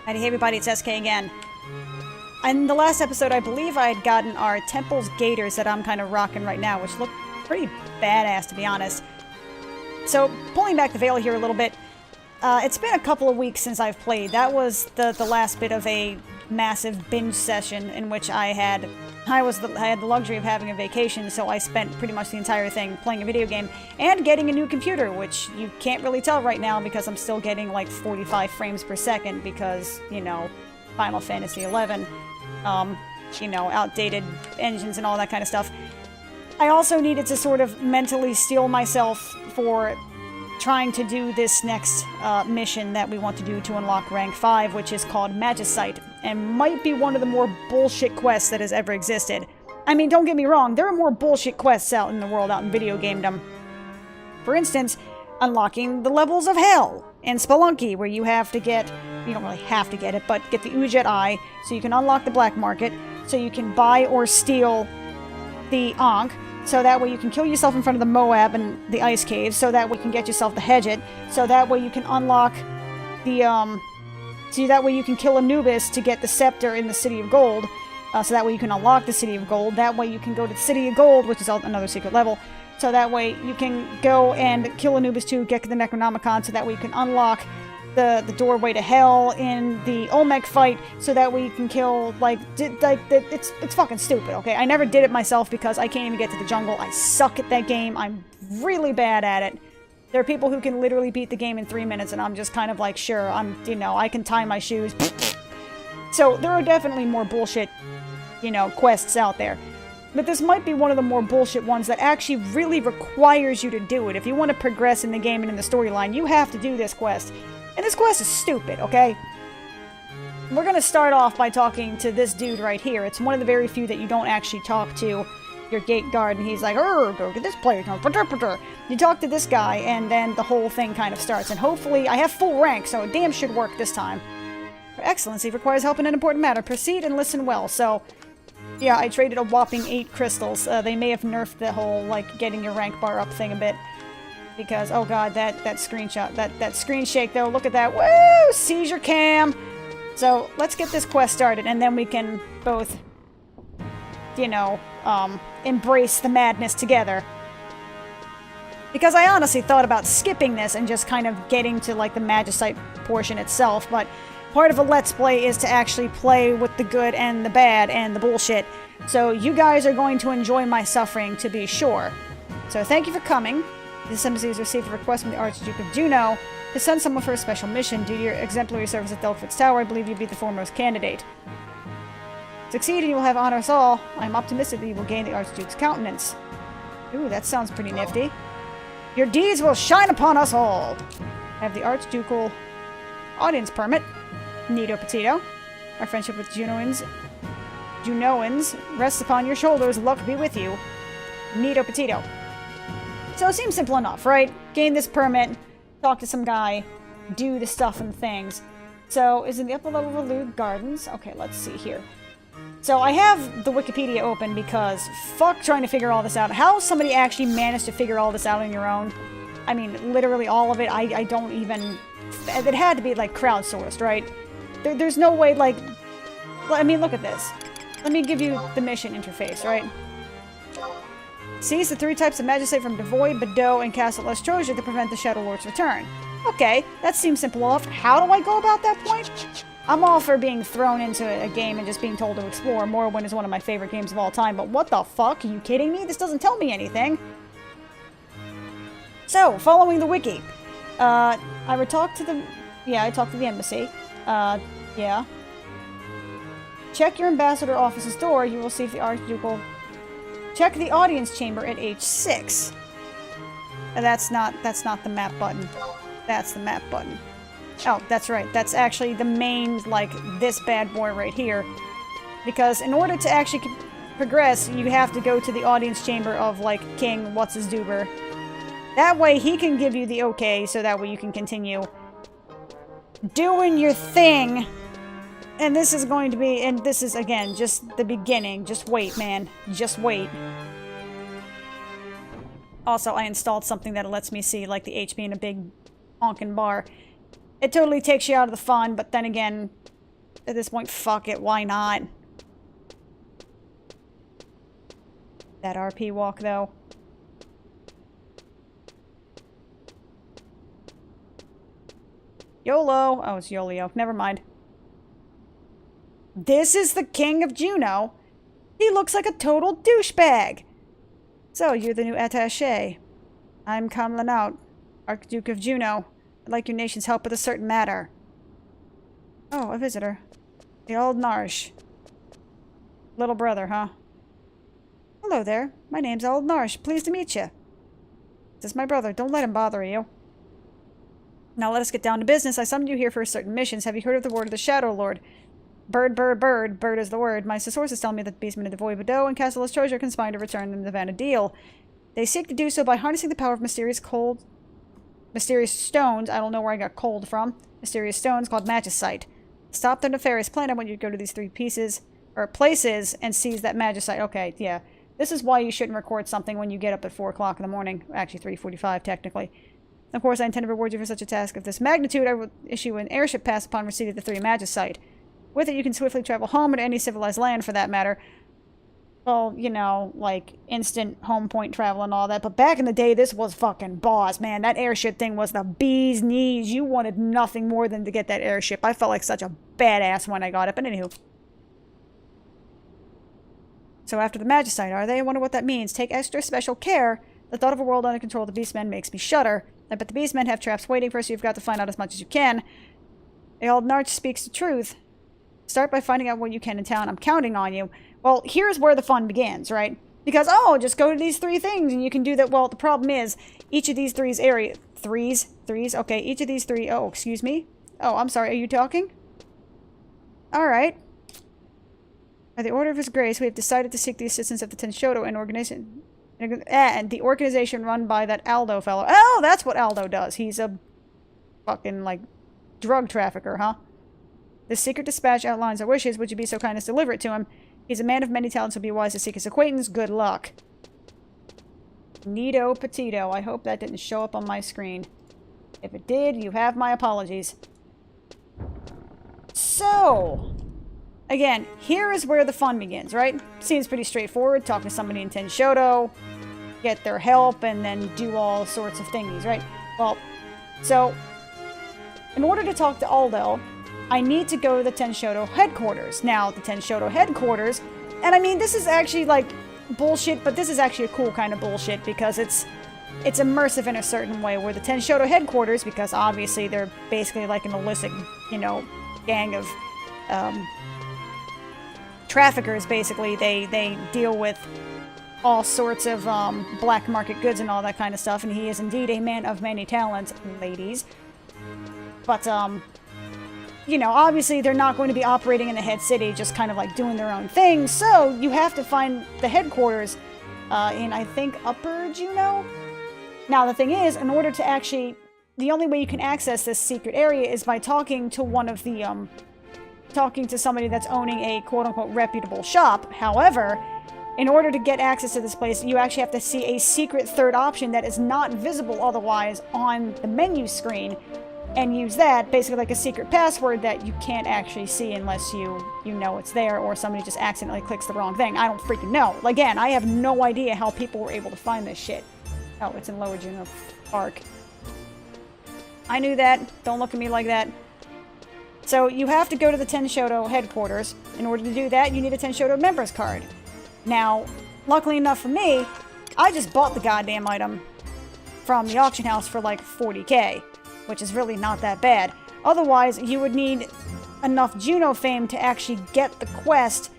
Hey everybody, it's SK again. In the last episode, I believe I had gotten our Temple's Gators that I'm kind of rocking right now, which look pretty badass, to be honest. So, pulling back the veil here a little bit, it's been a couple of weeks since I've played. That was the last bit of a massive binge session in which I had the luxury of having a vacation, so I spent pretty much the entire thing playing a video game and getting a new computer, which you can't really tell right now because I'm still getting like 45 frames per second because, you know, Final Fantasy XI, you know, outdated engines and all that kind of stuff. I also needed to sort of mentally steel myself for trying to do this next mission that we want to do to unlock rank 5, which is called Magicite, and might be one of the more bullshit quests that has ever existed. I mean, don't get me wrong, there are more bullshit quests out in the world, out in video gamedom. For instance, unlocking the levels of hell in Spelunky, where you have to get, you don't really have to get it, but get the Ujet Eye, so you can unlock the black market, so you can buy or steal the Ankh, so that way you can kill yourself in front of the Moab and the Ice Caves, so that way you can get yourself the Hedget, so that way you can unlock the, so that way you can kill Anubis to get the Scepter in the City of Gold, so that way you can unlock the City of Gold, that way you can go to the City of Gold, which is another secret level, so that way you can go and kill Anubis to get the Necronomicon, so that way you can unlock the doorway to hell in the Olmec fight, so that way you can kill, it's fucking stupid, okay? I never did it myself because I can't even get to the jungle. I suck at that game. I'm really bad at it. There are people who can literally beat the game in 3 minutes, and I'm just kind of like, sure, you know, I can tie my shoes. So there are definitely more bullshit, you know, quests out there. But this might be one of the more bullshit ones that actually really requires you to do it. If you want to progress in the game and in the storyline, you have to do this quest. And this quest is stupid, okay? We're gonna start off by talking to this dude right here. It's one of the very few that you don't actually talk to your gate guard, and he's like, go get this place. You talk to this guy, and then the whole thing kind of starts. And hopefully, I have full rank, so it damn should work this time. Your Excellency requires help in an important matter. Proceed and listen well. So, yeah, I traded a whopping 8 crystals. They may have nerfed the whole, like, getting your rank bar up thing a bit. Because, oh god, that screenshot, that screen shake though, look at that, woo! Seizure cam! So, let's get this quest started, and then we can both, you know, embrace the madness together. Because I honestly thought about skipping this and just kind of getting to, like, the Magicite portion itself, but part of a Let's Play is to actually play with the good and the bad and the bullshit. So, you guys are going to enjoy my suffering, to be sure. So, thank you for coming. This embassy has received a request from the Archduke of Juno to send someone for a special mission. Due to your exemplary service at Delphid's Tower, I believe you'd be the foremost candidate. Succeed and you will have honor us all. I am optimistic that you will gain the Archduke's countenance. Ooh, that sounds pretty nifty. Your deeds will shine upon us all. I have the Archducal audience permit. Nito Petito. Our friendship with Junoans rests upon your shoulders. Luck be with you. Nito Petito. So it seems simple enough, right? Gain this permit, talk to some guy, do the stuff and things. So, is in the upper level of Lude Gardens? Okay, let's see here. So I have the Wikipedia open because fuck trying to figure all this out. How somebody actually managed to figure all this out on your own? I mean, literally all of it, I don't even... It had to be, like, crowdsourced, right? There's no way, like... I mean, look at this. Let me give you the mission interface, right? Seize the 3 types of Magicite from Devoid, Bedeau, and Castle Lestrosia to prevent the Shadow Lord's return. Okay, that seems simple enough. How do I go about that point? I'm all for being thrown into a game and just being told to explore. Morrowind is one of my favorite games of all time, but what the fuck? Are you kidding me? This doesn't tell me anything. So, following the wiki. I talked to the embassy. Yeah. Check your ambassador office's door. You will see if the Archducal... Check the audience chamber at H6. That's not the map button. That's the map button. Oh, that's right. That's actually the main, like, this bad boy right here. Because in order to actually progress, you have to go to the audience chamber of, like, King What's-His-Duber. That way he can give you the okay, so that way you can continue doing your thing. And this is going to be, and this is, again, just the beginning. Just wait, man. Just wait. Also, I installed something that lets me see, like, the HP in a big honkin' bar. It totally takes you out of the fun, but then again, at this point, fuck it, why not? That RP walk, though. YOLO. Oh, it's YOLIO. Never mind. This is the King of Juno. He looks like a total douchebag. So, you're the new attaché. I'm Kamlanaut, Archduke of Juno. I'd like your nation's help with a certain matter. Oh, a visitor. The old Narsh. Little brother, huh? Hello there. My name's Old Narsh. Pleased to meet you. This is my brother. Don't let him bother you. Now let us get down to business. I summoned you here for certain missions. Have you heard of the word of the Shadow Lord? Bird, bird, bird. Bird is the word. My sources tell me that the beastmen of the Void Bordeaux and Castle Troja conspire to return them the Vanadil. They seek to do so by harnessing the power of mysterious stones. I don't know where I got cold from. Mysterious stones called magicite. Stop their nefarious plan. I want you to go to these 3 places and seize that magicite. Okay, yeah. This is why you shouldn't record something when you get up at 4 o'clock in the morning. Actually, 3:45 technically. Of course, I intend to reward you for such a task of this magnitude. I will issue an airship pass upon receipt of the 3 magicite. With it, you can swiftly travel home or to any civilized land for that matter. Well, you know, like instant home point travel and all that. But back in the day, this was fucking boss, man. That airship thing was the bee's knees. You wanted nothing more than to get that airship. I felt like such a badass when I got it. But anywho. So after the magicite, are they? I wonder what that means. Take extra special care. The thought of a world under control of the beastmen makes me shudder. I bet the beastmen have traps waiting for us, so you've got to find out as much as you can. The old Narch speaks the truth. Start by finding out what you can in town. I'm counting on you. Well, here's where the fun begins, right? Because, oh, just go to these 3 things and you can do that. Well, the problem is, each of these 3 areas... Threes? Okay, each of these 3... Oh, excuse me? Oh, I'm sorry, are you talking? Alright. By the order of His Grace, we have decided to seek the assistance of the Tenshoto and organization... And the organization run by that Aldo fellow. Oh, that's what Aldo does. He's a fucking, like, drug trafficker, huh? This secret dispatch outlines our wishes. Would you be so kind as to deliver it to him? He's a man of many talents, so be wise to seek his acquaintance. Good luck. Neato Petito. I hope that didn't show up on my screen. If it did, you have my apologies. So, again, here is where the fun begins, right? Seems pretty straightforward. Talk to somebody in Tenshoto, get their help, and then do all sorts of thingies, right? Well, so, in order to talk to Aldo, I need to go to the Tenshoto headquarters. Now, the Tenshoto headquarters, and I mean, this is actually, like, bullshit, but this is actually a cool kind of bullshit because it's immersive in a certain way, where the Tenshoto headquarters, because obviously they're basically like an illicit, you know, gang of, traffickers, basically. They deal with all sorts of, black market goods and all that kind of stuff, and he is indeed a man of many talents, ladies. But, you know, obviously they're not going to be operating in the head city, just kind of like doing their own thing, so you have to find the headquarters in, I think, Upper Juno? Now, the thing is, in order to actually... The only way you can access this secret area is by talking to one of the, talking to somebody that's owning a quote-unquote reputable shop. However, in order to get access to this place, you actually have to see a secret third option that is not visible otherwise on the menu screen, and use that, basically like a secret password that you can't actually see unless you know it's there, or somebody just accidentally clicks the wrong thing. I don't freaking know. Again, I have no idea how people were able to find this shit. Oh, it's in Lower Juno Park. I knew that. Don't look at me like that. So, you have to go to the Tenshoto headquarters. In order to do that, you need a Tenshoto members card. Now, luckily enough for me, I just bought the goddamn item from the auction house for like 40k. Which is really not that bad. Otherwise, you would need enough Juno fame to actually get the quest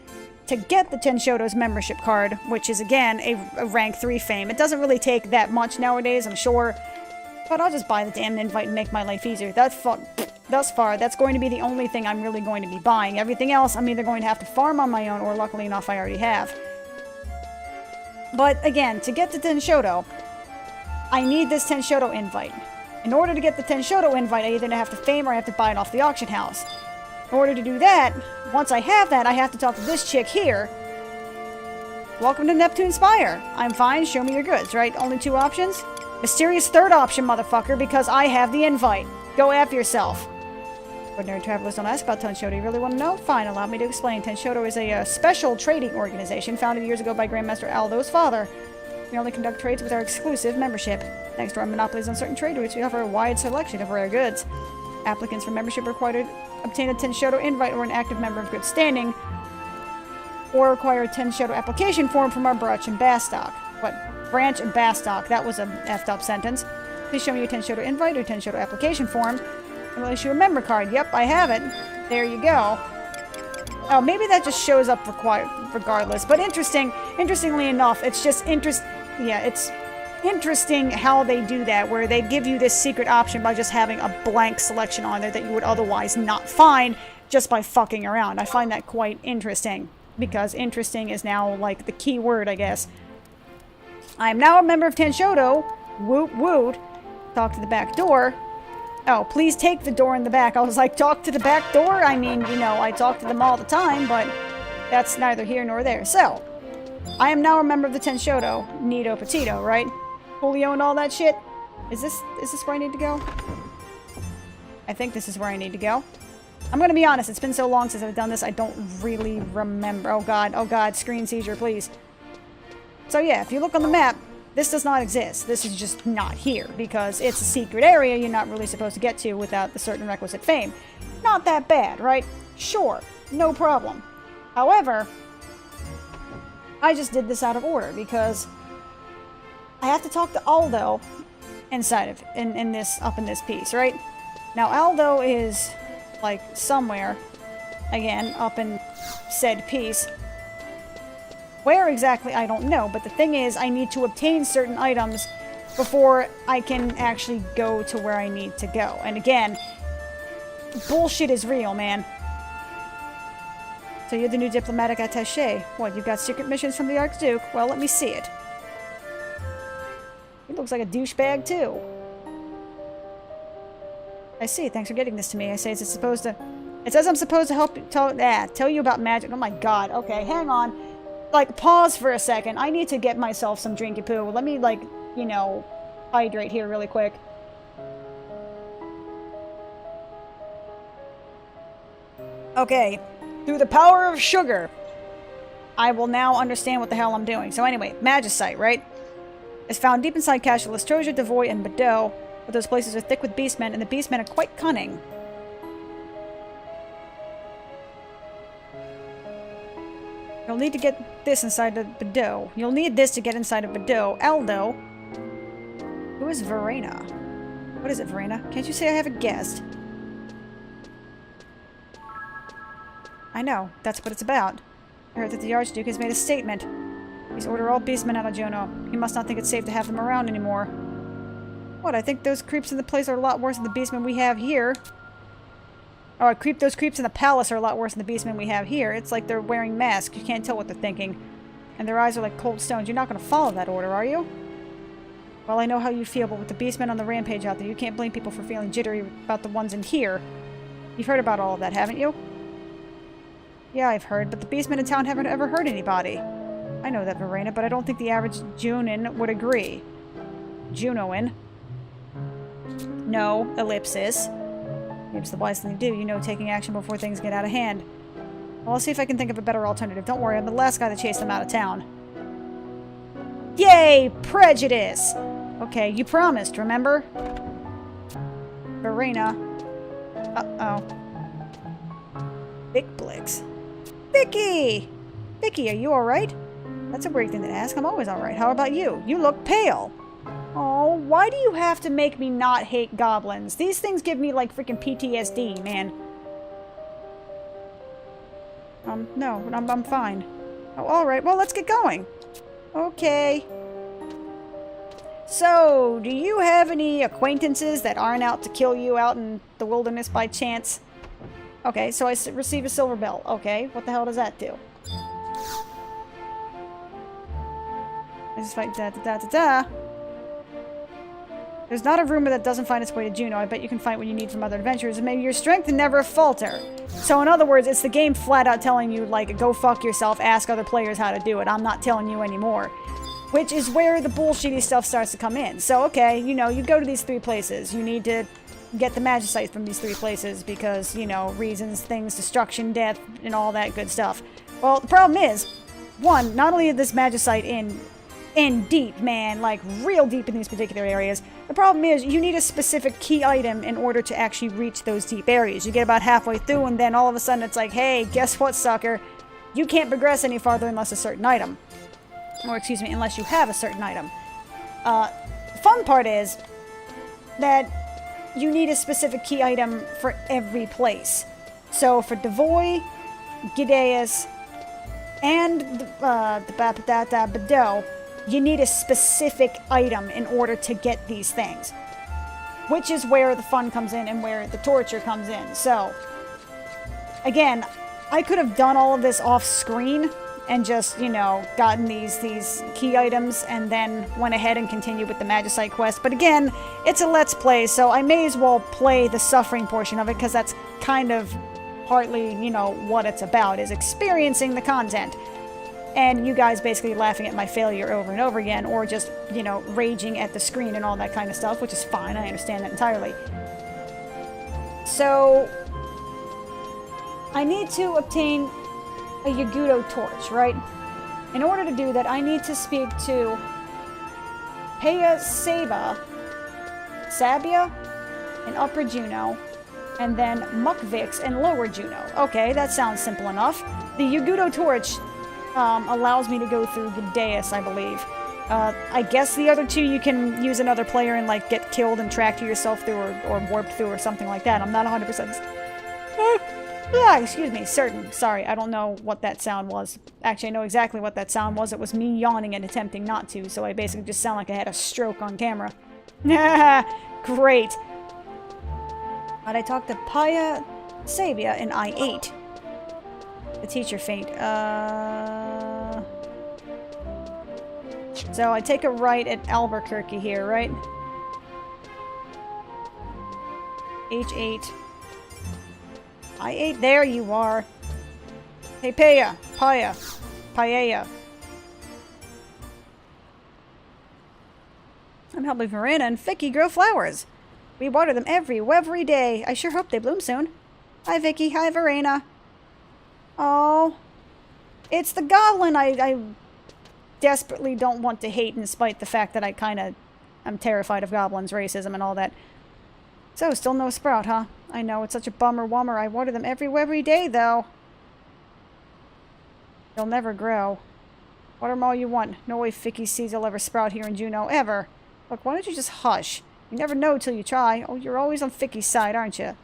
to get the Tenshoto's membership card, which is, again, a rank 3 fame. It doesn't really take that much nowadays, I'm sure, but I'll just buy the damn invite and make my life easier. Thus far, that's going to be the only thing I'm really going to be buying. Everything else, I'm either going to have to farm on my own, or luckily enough, I already have. But, again, to get to Tenshoto, I need this Tenshoto invite. In order to get the Tenshoto invite, I either have to fame or I have to buy it off the auction house. In order to do that, once I have that, I have to talk to this chick here. Welcome to Neptune Spire. I'm fine, show me your goods, right? Only 2 options? Mysterious third option, motherfucker, because I have the invite. Go F yourself. Ordinary travelers don't ask about Tenshodo. You really want to know? Fine, allow me to explain. Tenshodo is a special trading organization founded years ago by Grandmaster Aldo's father. We only conduct trades with our exclusive membership. Thanks to our monopolies on certain trade routes, we offer a wide selection of rare goods. Applicants for membership are required to obtain a Tenshodo invite or an active member of good standing, or require a Tenshodo application form from our branch in Bastock. What? Branch in Bastock. That was a effed up sentence. Please show me your Tenshodo invite or Tenshodo application form. And we'll issue a member card. Yep, I have it. There you go. Oh, maybe that just shows up regardless. But interestingly enough, it's just it's interesting how they do that, where they give you this secret option by just having a blank selection on there that you would otherwise not find just by fucking around. I find that quite interesting, because interesting is now, like, the key word, I guess. I am now a member of Tenshodo. Woot woot. Talk to the back door. Oh, please take the door in the back. I was like, talk to the back door? I mean, you know, I talk to them all the time, but that's neither here nor there. So, I am now a member of the Tenshodo. Neato Petito, right? Julio and all that shit? Is this where I need to go? I think this is where I need to go. I'm gonna be honest, it's been so long since I've done this, I don't really remember. Oh god, screen seizure, please. So yeah, if you look on the map, this does not exist. This is just not here, because it's a secret area you're not really supposed to get to without the certain requisite fame. Not that bad, right? Sure, no problem. However, I just did this out of order, because I have to talk to Aldo inside of, in this piece, right? Now, Aldo is, like, somewhere, again, up in said piece. Where exactly, I don't know, but the thing is, I need to obtain certain items before I can actually go to where I need to go. And again, bullshit is real, man. So you're the new diplomatic attaché. What, you've got secret missions from the Archduke? Well, let me see it. He looks like a douchebag, too. I see, thanks for getting this to me. I say, is it supposed to... It says I'm supposed to help tell you about magic. Oh my god, okay, hang on. Like, pause for a second. I need to get myself some drinky poo. Let me, like, you know, hydrate here really quick. Okay, through the power of sugar, I will now understand what the hell I'm doing. So anyway, Magicite, right? It's found deep inside Castle Lestrosia, Devoy, and Bordeaux, but those places are thick with beastmen, and the beastmen are quite cunning. You'll need to get this inside of Bordeaux. You'll need this to get inside of Bordeaux. Aldo. Who is Verena? What is it, Verena? Can't you say I have a guest? I know. That's what it's about. I heard that the Archduke has made a statement. He's ordered all beastmen out of Juno. He must not think it's safe to have them around anymore. What, I think those creeps in the place are a lot worse than the beastmen we have here. Oh, those creeps in the palace are a lot worse than the beastmen we have here. It's like they're wearing masks. You can't tell what they're thinking. And their eyes are like cold stones. You're not going to follow that order, are you? Well, I know how you feel, but with the beastmen on the rampage out there, you can't blame people for feeling jittery about the ones in here. You've heard about all of that, haven't you? Yeah, I've heard, but the beastmen in town haven't ever hurt anybody. I know that, Verena, but I don't think the average Junon would agree. Junoan? No, ellipsis. Maybe it's the wise thing to do, you know, taking action before things get out of hand. Well, I'll see if I can think of a better alternative. Don't worry, I'm the last guy that chased them out of town. Yay! Prejudice! Okay, you promised, remember? Verena. Uh-oh. Vic Blix. Vicky! Vicky, are you alright? That's a weird thing to ask. I'm always alright. How about you? You look pale. Oh, why do you have to make me not hate goblins? These things give me, like, freaking PTSD, man. No, I'm fine. Oh, alright, well, let's get going. Okay. So, do you have any acquaintances that aren't out to kill you out in the wilderness by chance? Okay, so I receive a silver bell. Okay, what the hell does that do? I just fight da-da-da-da-da. There's not a rumor that doesn't find its way to Juno. I bet you can find what you need from other adventurers, and maybe your strength and never falter. So in other words, it's the game flat out telling you, like, go fuck yourself, ask other players how to do it. I'm not telling you anymore. Which is where the bullshitty stuff starts to come in. So, okay, you know, you go to these 3 places. You need to get the magicite from these 3 places because, you know, reasons, things, destruction, death, and all that good stuff. Well, the problem is, one, not only is this magicite in deep, man, like real deep in these particular areas, the problem is you need a specific key item in order to actually reach those deep areas. You get about halfway through and then all of a sudden it's like, hey, guess what, sucker? You can't progress any farther unless a certain item. Or, excuse me, unless you have a certain item. The fun part is that you need a specific key item for every place. So for Devoy, Gideus, and the Bado, you need a specific item in order to get these things. Which is where the fun comes in and where the torture comes in. So, again, I could have done all of this off screen and just, you know, gotten these key items and then went ahead and continued with the Magicite quest. But again, it's a Let's Play, so I may as well play the suffering portion of it because that's kind of partly, you know, what it's about, is experiencing the content. And you guys basically laughing at my failure over and over again, or just, you know, raging at the screen and all that kind of stuff, which is fine, I understand that entirely. So, I need to obtain a Yagudo torch, right? In order to do that, I need to speak to Peya Sabia in Upper Juno, and then Mukvix in Lower Juno. Okay, that sounds simple enough. The Yagudo torch allows me to go through Gideus, I believe. I guess the other 2 you can use another player and, like, get killed and tracked to yourself through or warped through or something like that. I'm not 100%... excuse me, certain. Sorry, I don't know what that sound was. Actually, I know exactly what that sound was. It was me yawning and attempting not to, so I basically just sound like I had a stroke on camera. Great. But I talked to Peya Sabia in I-8. The teacher faint. So I take a right at Albuquerque here, right? H8. I-8, there you are. Hey, Peya. I'm helping Verena and Vicky grow flowers. We water them every day. I sure hope they bloom soon. Hi, Vicky. Hi, Verena. Oh, it's the goblin I desperately don't want to hate, in spite the fact that I'm terrified of goblins, racism, and all that. So, still no sprout, huh? I know, it's such a bummer-wummer. I water them every day, though. They'll never grow. Water them all you want. No way Vicky's seeds will ever sprout here in Juneau, ever. Look, why don't you just hush? You never know till you try. Oh, you're always on Vicky's side, aren't you?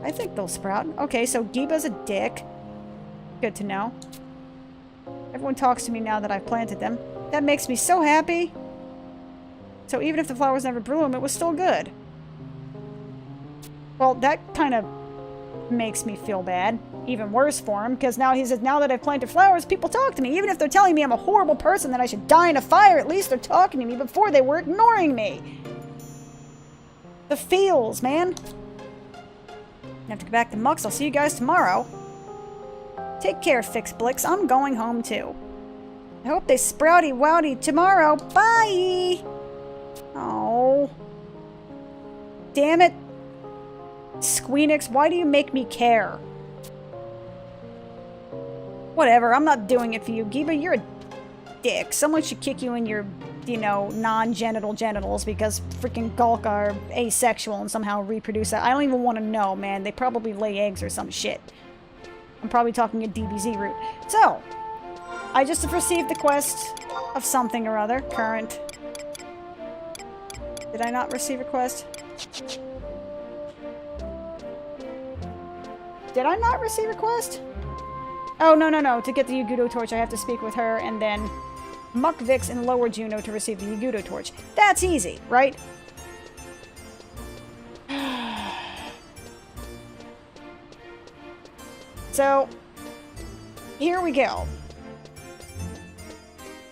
I think they'll sprout. Okay, so Giba's a dick. Good to know. Everyone talks to me now that I've planted them. That makes me so happy. So even if the flowers never bloom, it was still good. Well, that kind of makes me feel bad. Even worse for him, because now he says, now that I've planted flowers, people talk to me. Even if they're telling me I'm a horrible person, that I should die in a fire, at least they're talking to me. Before they were ignoring me. The feels, man. I have to go back to Mux. I'll see you guys tomorrow. Take care, Fix Blix. I'm going home, too. I hope they sprouty wowdy tomorrow. Bye! Oh. Damn it. Squeenix, why do you make me care? Whatever, I'm not doing it for you. Giba, you're a dick. Someone should kick you in your, you know, non-genital genitals because freaking Gulk are asexual and somehow reproduce that. I don't even want to know, man. They probably lay eggs or some shit. I'm probably talking a DBZ route. So, I just have received the quest of something or other. Current. Did I not receive a quest? Did I not receive a quest? Oh, no. To get the Yagudo torch, I have to speak with her, and then Mukvix in Lower Juno to receive the Yagudo torch. That's easy, right? So, here we go.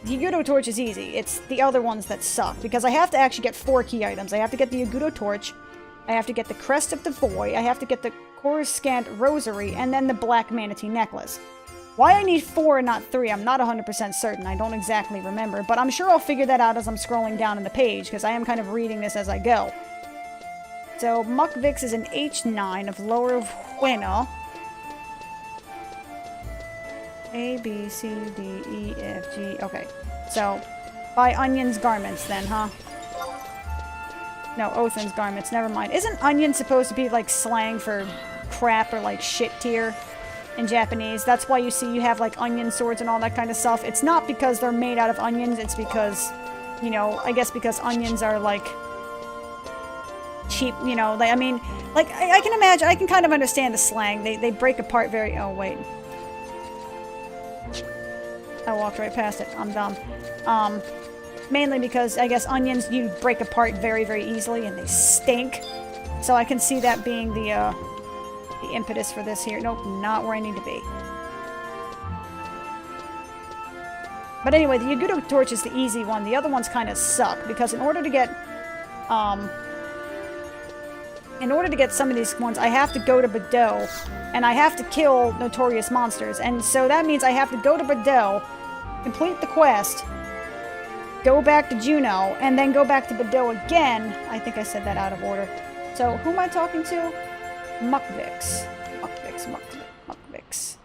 The Yagudo torch is easy. It's the other ones that suck, because I have to actually get 4 key items. I have to get the Yagudo torch, I have to get the Crest of the Void, I have to get the Coruscant Rosary, and then the Black Manatee Necklace. Why I need 4 and not 3, I'm not 100% certain. I don't exactly remember, but I'm sure I'll figure that out as I'm scrolling down in the page, because I am kind of reading this as I go. So Mukvix is an H9 of Lower Huena. A, B, C, D, E, F, G. Okay. So, buy Onion's garments then, huh? No, Othin's garments. Never mind. Isn't onion supposed to be like slang for crap or like shit tier in Japanese? That's why you see you have like onion swords and all that kind of stuff. It's not because they're made out of onions. It's because, you know, I guess because onions are like cheap, you know. Like, I mean, like, I can imagine, I can kind of understand the slang. They break apart very... Oh, wait. I walked right past it. I'm dumb. Mainly because, I guess, onions you break apart very, very easily, and they stink. So I can see that being the impetus for this here. Nope, not where I need to be. But anyway, the Yagudo torch is the easy one. The other ones kind of suck, because in order to get some of these ones, I have to go to Bordeaux, and I have to kill notorious monsters. And so that means I have to go to Bordeaux, complete the quest, go back to Juneau, and then go back to Bordeaux again. I think I said that out of order. So, who am I talking to? Mukvix. Mukvix.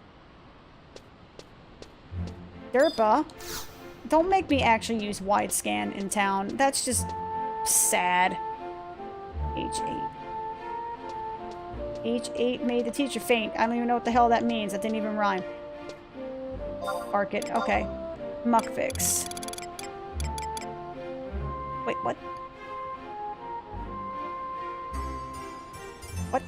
Derpa. Don't make me actually use wide scan in town. That's just sad. H8. H8 made the teacher faint. I don't even know what the hell that means. That didn't even rhyme. Bark it. Okay. Mukvix. Wait, what? What?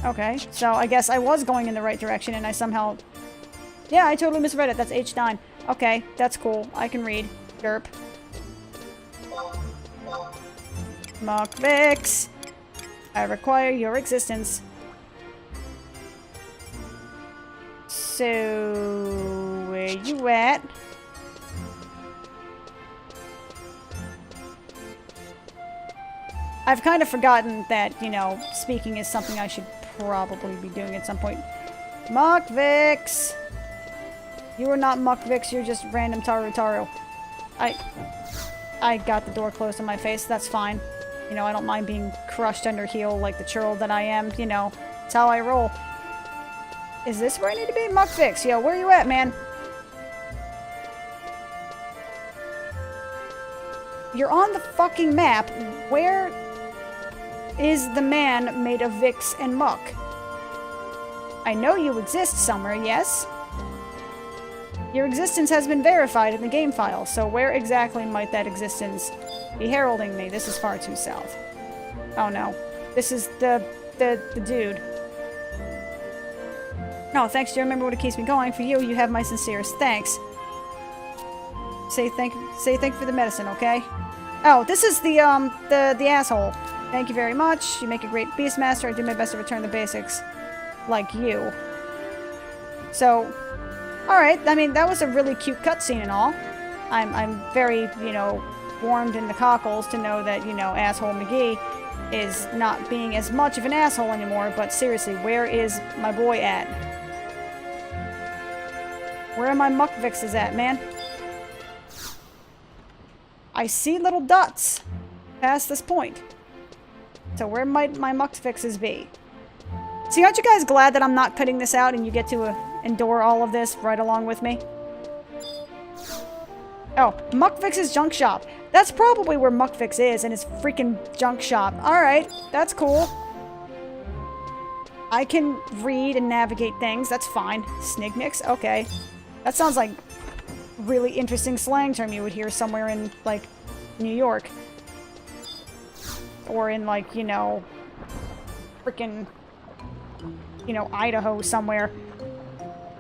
Okay, so I guess I was going in the right direction and I somehow... Yeah, I totally misread it. That's H9. Okay, that's cool. I can read. Derp. Mukvix. I require your existence. So... where you at? I've kind of forgotten that, you know, speaking is something I should probably be doing at some point. Mukvix! You are not Mukvix, you're just random Tarutaru. I got the door closed in my face, that's fine. You know, I don't mind being crushed under heel like the churl that I am, you know. That's how I roll. Is this where I need to be? Mukvix, yo, where you at, man? You're on the fucking map. Where is the man made of Vix and Muck? I know you exist somewhere, yes? Your existence has been verified in the game file, so where exactly might that existence be heralding me? This is far too south. Oh no. This is the dude. No, thanks, do you remember what keeps me going? For you, you have my sincerest thanks. Say thank you for the medicine, okay? Oh, this is the asshole. Thank you very much. You make a great beastmaster. I do my best to return the basics. Like you. So, alright. I mean, that was a really cute cutscene and all. I'm very, you know, warmed in the cockles to know that, you know, asshole McGee is not being as much of an asshole anymore. But seriously, where is my boy at? Where are my Mukvixes at, man? I see little dots past this point. So where might my Mukvixes be? See, aren't you guys glad that I'm not cutting this out and you get to endure all of this right along with me? Oh, Mukvix's junk shop. That's probably where Mukvix is, in his freaking junk shop. Alright, that's cool. I can read and navigate things, that's fine. Snignix, okay. That sounds like a really interesting slang term you would hear somewhere in, like, New York. Or in, like, you know, freaking, you know, Idaho somewhere.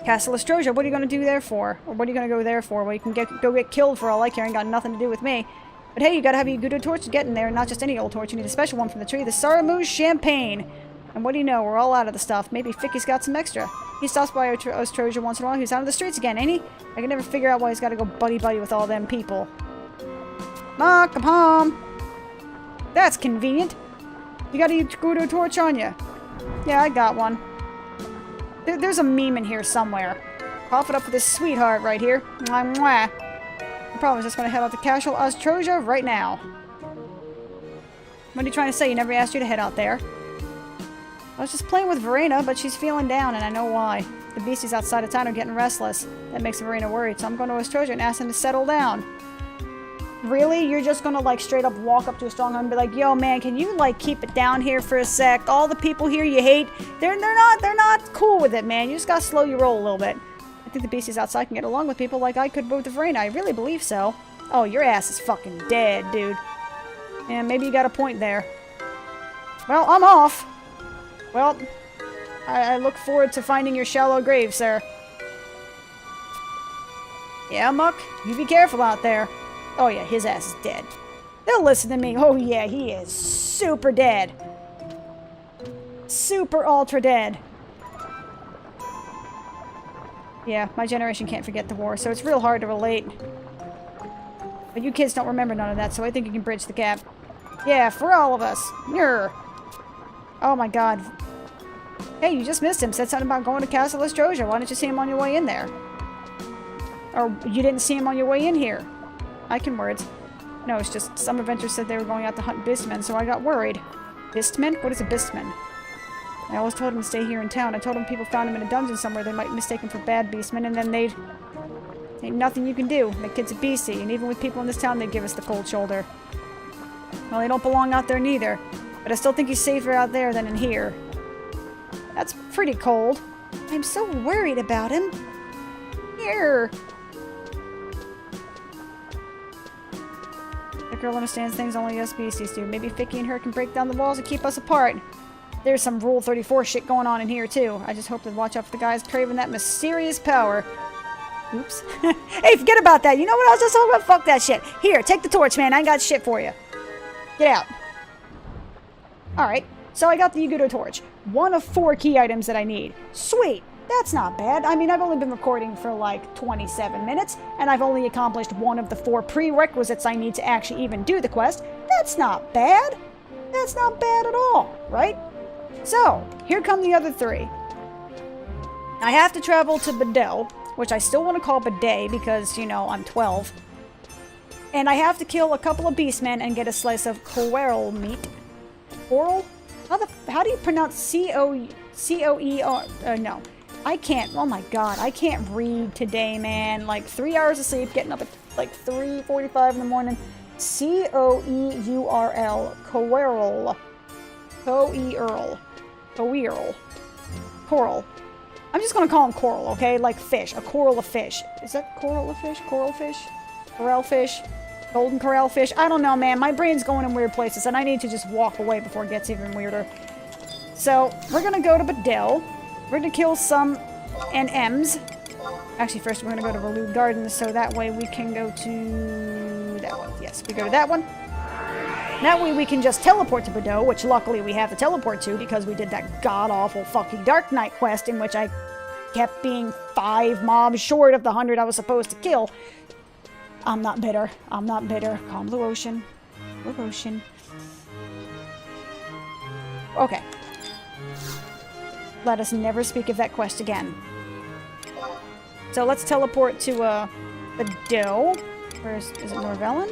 Castle Astrosia, what are you going to do there for? Or what are you going to go there for? Well, you can go get killed for all I care and got nothing to do with me. But hey, you gotta have a Yagudo torch to get in there, not just any old torch. You need a special one from the tree, the Saramouche Champagne. And what do you know? We're all out of the stuff. Maybe Ficky's got some extra. He stops by Ostrosia once in a while. He's out of the streets again, ain't he? I can never figure out why he's got to go buddy-buddy with all them people. Mark, come home. That's convenient. You got a Yagudo torch on you? Yeah, I got one. There's a meme in here somewhere. Cough it up for this sweetheart right here. Mwah, mwah. The problem is just going to head out to Castle Ostrosia right now. What are you trying to say? You never asked you to head out there. I was just playing with Verena, but she's feeling down, and I know why. The beasties outside of town are getting restless. That makes Verena worried, so I'm going to Astrosia and ask him to settle down. Really? You're just gonna, like, straight up walk up to a stronghold and be like, yo, man, can you, like, keep it down here for a sec? All the people here you hate, they're not cool with it, man. You just gotta slow your roll a little bit. I think the beasties outside can get along with people like I could with Verena. I really believe so. Oh, your ass is fucking dead, dude. Yeah, maybe you got a point there. Well, I'm off. Well, I look forward to finding your shallow grave, sir. Yeah, Muck, you be careful out there. Oh yeah, his ass is dead. They'll listen to me. Oh yeah, he is super dead. Super ultra dead. Yeah, my generation can't forget the war, so it's real hard to relate. But you kids don't remember none of that, so I think you can bridge the gap. Yeah, for all of us. Yer. Oh my god. Hey, you just missed him. Said something about going to Castle Astrosia. Why didn't you see him on your way in there? Or you didn't see him on your way in here? I can words. No, it's just some adventurers said they were going out to hunt beastmen, so I got worried. Beastmen? What is a beastman? I always told him to stay here in town. I told him people found him in a dungeon somewhere. They might mistake him for bad beastmen, and then they'd... Ain't nothing you can do. The kid's a beastie, and even with people in this town, they'd give us the cold shoulder. Well, they don't belong out there neither. But I still think he's safer out there than in here. That's pretty cold. I'm so worried about him. Here. The girl understands things only us beasties do. Maybe Vicky and her can break down the walls and keep us apart. There's some Rule 34 shit going on in here, too. I just hope to watch out for the guys craving that mysterious power. Oops. Hey, forget about that. You know what I was just talking about? Fuck that shit. Here, take the torch, man. I ain't got shit for you. Get out. Alright, so I got the Yugudo torch. One of 4 key items that I need. Sweet. That's not bad. I mean, I've only been recording for like 27 minutes, and I've only accomplished one of the 4 prerequisites I need to actually even do the quest. That's not bad. That's not bad at all, right? So, here come the other 3. I have to travel to Bedell, which I still want to call Bidet because, you know, I'm 12. And I have to kill a couple of beastmen and get a slice of coral meat. Coral? How do you pronounce C-O-E-R? No. I can't. Oh my god. I can't read today, man. Like 3 hours of sleep, getting up at like 3:45 in the morning. C-O-E-U-R-L. Coral. Co-E-Earl. Coearl. Coral. I'm just gonna call him coral, okay? Like fish. A coral of fish. Is that coral of fish? Coral fish? Corral fish? Golden corral fish? I don't know, man. My brain's going in weird places, and I need to just walk away before it gets even weirder. So, we're gonna go to Bedell. We're gonna kill some NMs. Actually, first we're gonna go to Value Gardens, so that way we can go to that one. Yes, we go to that one. That way we can just teleport to Bordeaux, which luckily we have to teleport to because we did that god-awful fucking Dark Knight quest in which I kept being 5 mobs short of the 100 I was supposed to kill. I'm not bitter. I'm not bitter. Calm Blue Ocean. Blue Ocean. Okay. Let us never speak of that quest again. So let's teleport to, Bordeaux. Where's... is it Norvellin?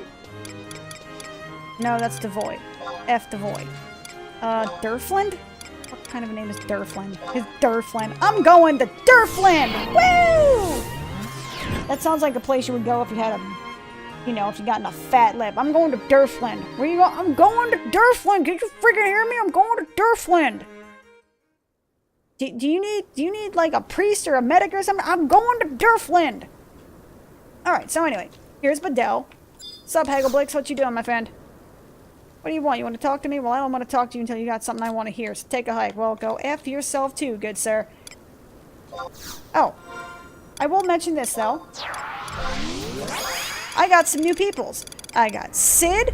No, that's Devoid. F Devoid. Durfland? What kind of a name is Durfland? It's Durfland. I'm going to Durfland! Woo! That sounds like a place you would go if you had a... you know, if you gotten a fat lip. I'm going to Durfland. Where you going? I'm going to Durfland! Can you freaking hear me? I'm going to Durfland! Do you need like a priest or a medic or something? I'm going to Durfland! Alright, so anyway. Here's Bedell. Sup, Hagelblix? What you doing, my friend? What do you want? You want to talk to me? Well, I don't want to talk to you until you got something I want to hear, so take a hike. Well, go F yourself too, good sir. Oh. I will mention this, though. I got some new peoples. I got Sid.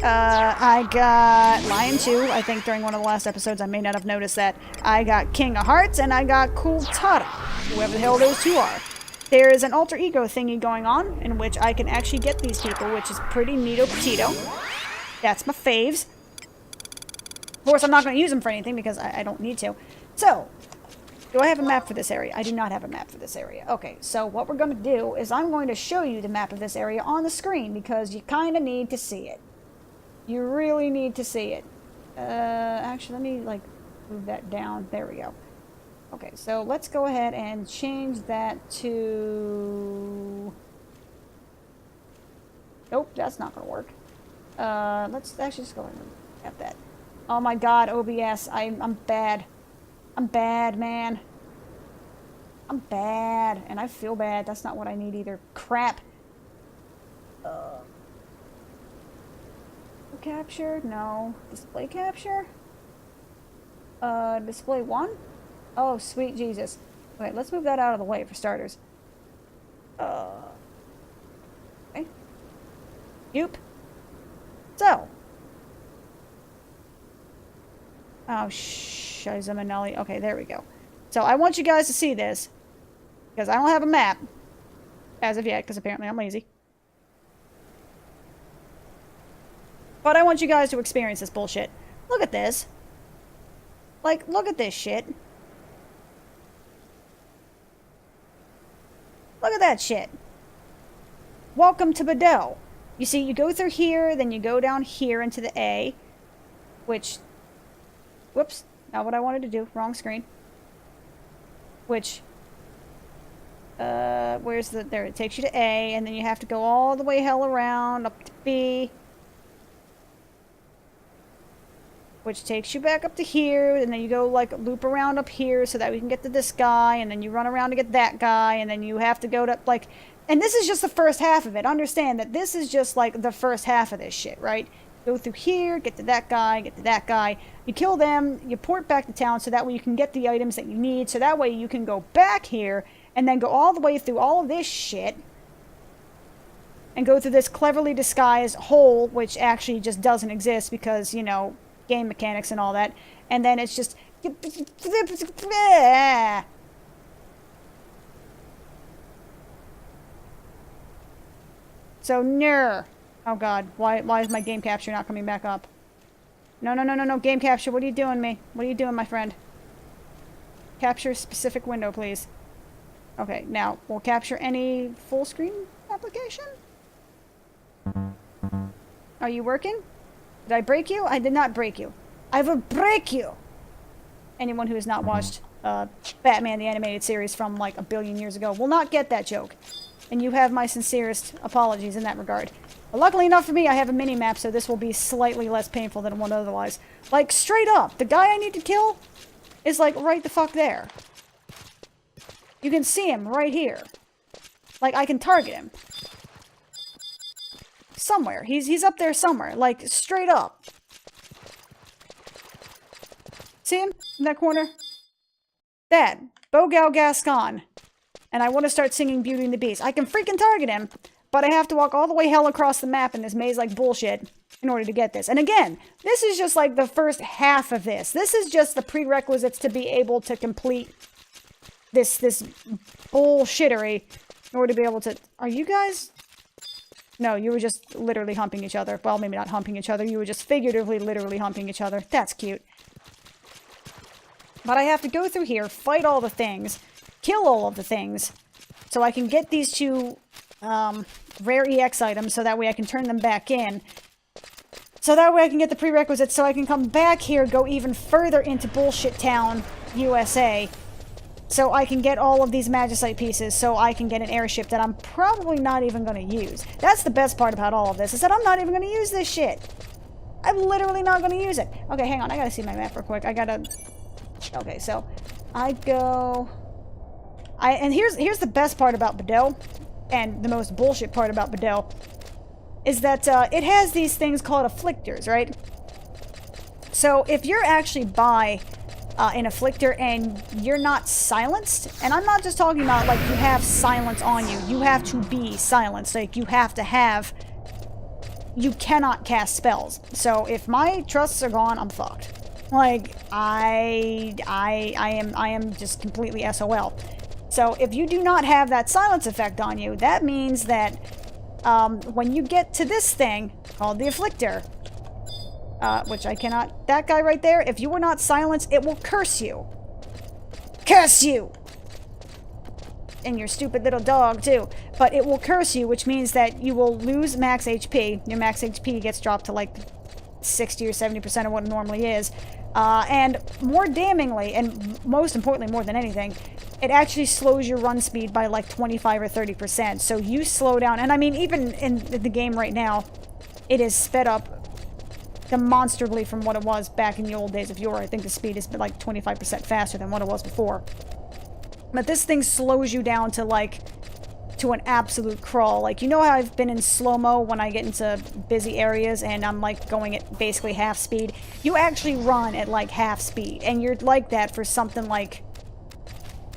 I got Lion 2. I think during one of the last episodes I may not have noticed that. I got King of Hearts, and I got Cool Tada. Whoever the hell those 2 are. There's an alter ego thingy going on, in which I can actually get these people, which is pretty neato petito. That's my faves. Of course, I'm not going to use them for anything, because I don't need to. So, do I have a map for this area? I do not have a map for this area. Okay, so what we're going to do is I'm going to show you the map of this area on the screen, because you kind of need to see it. You really need to see it. Actually, let me, like, move that down. There we go. Okay, so let's go ahead and change that to... Nope, that's not going to work. Let's actually just go ahead and get that. Oh my god, OBS, I'm bad. I'm bad, man. I'm bad, and I feel bad. That's not what I need either. Crap. Capture? No. Display capture? Display 1? Oh, sweet Jesus. Okay, let's move that out of the way for starters. Okay. Yoop. So. Oh, Shizamanelli. Okay, there we go. So I want you guys to see this. Because I don't have a map. As of yet, because apparently I'm lazy. But I want you guys to experience this bullshit. Look at this. Like, look at this shit. Look at that shit. Welcome to Bedell. You see, you go through here, then you go down here into the A. Which... Whoops. Not what I wanted to do. Wrong screen. Which... where's the... There, it takes you to A, and then you have to go all the way hell around, up to B. Which takes you back up to here, and then you go, like, loop around up here so that we can get to this guy, and then you run around to get that guy, and then you have to go to, like... And this is just the first half of it. Understand that this is just, like, the first half of this shit, right? Go through here, get to that guy, get to that guy. You kill them, you port back to town so that way you can get the items that you need, so that way you can go back here, and then go all the way through all of this shit, and go through this cleverly disguised hole, which actually just doesn't exist because, you know... game mechanics and all that, and then it's just so ner. Oh god, why is my game capture not coming back up? No, game capture, what are you doing me? What are you doing, my friend? Capture specific window, please. Okay, now we'll capture any full screen application. Are you working? Did I break you? I did not break you. I will break you! Anyone who has not watched Batman the Animated Series from like a billion years ago will not get that joke. And you have my sincerest apologies in that regard. But luckily enough for me, I have a mini-map, so this will be slightly less painful than it would otherwise. Like, straight up, the guy I need to kill is like right the fuck there. You can see him right here. Like, I can target him. Somewhere. He's up there somewhere. Like, straight up. See him? In that corner? That. Bogal Gascon. And I want to start singing Beauty and the Beast. I can freaking target him, but I have to walk all the way hell across the map in this maze-like bullshit in order to get this. And again, this is just like the first half of this. This is just the prerequisites to be able to complete this bullshittery in order to be able to... Are you guys... No, you were just literally humping each other. Well, maybe not humping each other. You were just figuratively, literally humping each other. That's cute. But I have to go through here, fight all the things, kill all of the things, so I can get these two rare EX items, so that way I can turn them back in. So that way I can get the prerequisites, so I can come back here, go even further into Bullshit Town, USA, so I can get all of these magicite pieces, so I can get an airship that I'm probably not even going to use. That's the best part about all of this, is that I'm not even going to use this shit. I'm literally not going to use it. Okay, hang on, I gotta see my map real quick. I gotta... Okay, so I go... And here's the best part about Bedell, and the most bullshit part about Bedell, is that it has these things called afflictors, right? So if you're actually by... an afflictor and you're not silenced, and I'm not just talking about like you have silence on you, you have to be silenced, like you have to have, you cannot cast spells. So if my trusts are gone, I'm fucked. Like I am just completely SOL. So if you do not have that silence effect on you, that means that when you get to this thing called the afflictor, which I cannot... That guy right there, if you were not silenced, it will curse you. Curse you! And your stupid little dog, too. But it will curse you, which means that you will lose max HP. Your max HP gets dropped to, like, 60 or 70% of what it normally is. And more damningly, and most importantly, more than anything, it actually slows your run speed by like 25 or 30%. So you slow down, and I mean, even in the game right now, it is sped up demonstrably from what it was back in the old days of yore. I think the speed is like 25% faster than what it was before. But this thing slows you down to like, to an absolute crawl. Like, you know how I've been in slow-mo when I get into busy areas and I'm like going at basically half speed? You actually run at like half speed, and you're like that for something like,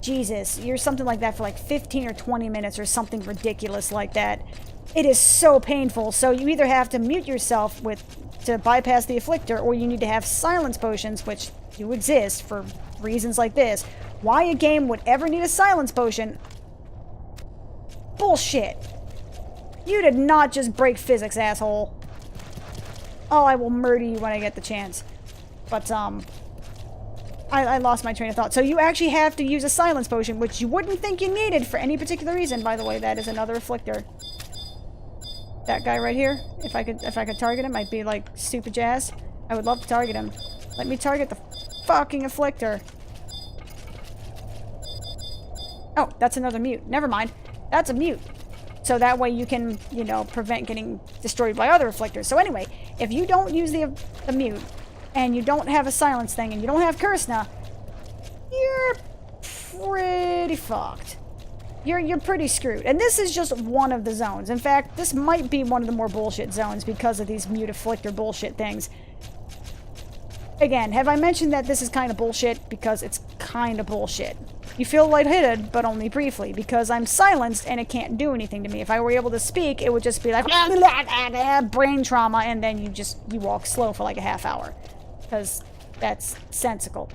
Jesus, you're something like that for like 15 or 20 minutes or something ridiculous like that. It is so painful. So you either have to mute yourself to bypass the afflictor, or you need to have silence potions, which do exist for reasons like this. Why a game would ever need a silence potion? Bullshit. You did not just break physics, asshole. Oh, I will murder you when I get the chance. But, I lost my train of thought. So you actually have to use a silence potion, which you wouldn't think you needed for any particular reason. By the way, that is another afflictor. That guy right here, if I could target him, I'd be like stupid jazz. I would love to target him. Let me target the fucking afflictor. Oh, that's another mute. Never mind. That's a mute. So that way you can, you know, prevent getting destroyed by other afflictors. So anyway, if you don't use the mute, and you don't have a silence thing, and you don't have Kursna, you're pretty fucked. You're pretty screwed. And this is just one of the zones. In fact, this might be one of the more bullshit zones because of these mute afflictor bullshit things. Again, have I mentioned that this is kind of bullshit? Because it's kind of bullshit. You feel lightheaded, but only briefly, because I'm silenced and it can't do anything to me. If I were able to speak, it would just be like brain trauma, and then you walk slow for like a half hour. Because that's sensical.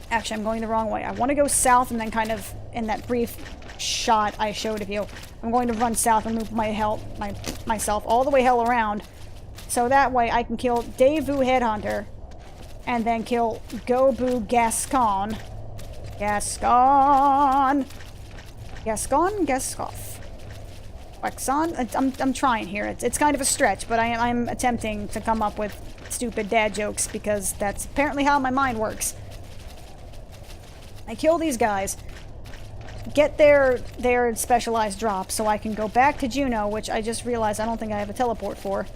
Actually, I'm going the wrong way. I want to go south, and then kind of in that brief shot I showed of you, I'm going to run south and move myself all the way hell around. So that way I can kill Devu Headhunter, and then kill Gobu Gascon. Gascoff. Wexon? I'm trying here. It's kind of a stretch, but I'm attempting to come up with stupid dad jokes, because that's apparently how my mind works. I kill these guys, get their specialized drop, so I can go back to Juno, which I just realized I don't think I have a teleport for.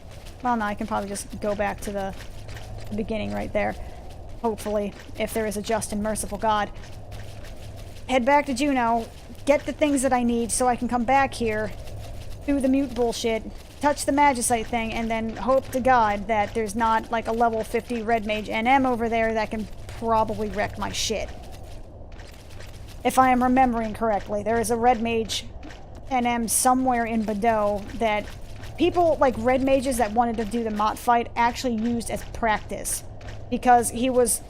Well, no, I can probably just go back to the beginning right there. Hopefully, if there is a just and merciful God. Head back to Juno, get the things that I need so I can come back here, do the mute bullshit, touch the Magicite thing, and then hope to God that there's not like a level 50 Red Mage NM over there that can probably wreck my shit. If I am remembering correctly, there is a Red Mage NM somewhere in Bordeaux that people, like Red Mages that wanted to do the Mott fight, actually used as practice. Because he was,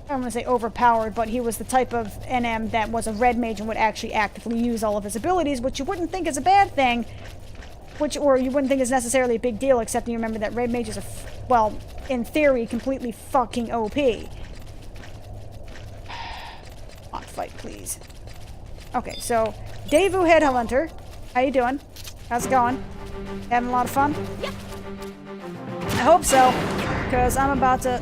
I don't want to say overpowered, but he was the type of NM that was a Red Mage and would actually actively use all of his abilities, which you wouldn't think is a bad thing, or you wouldn't think is necessarily a big deal, except you remember that Red Mage is well, in theory, completely fucking OP. Mott fight, please. Okay, so, Devu Headhunter, how you doing? How's it going? Having a lot of fun? Yep. I hope so, because I'm about to...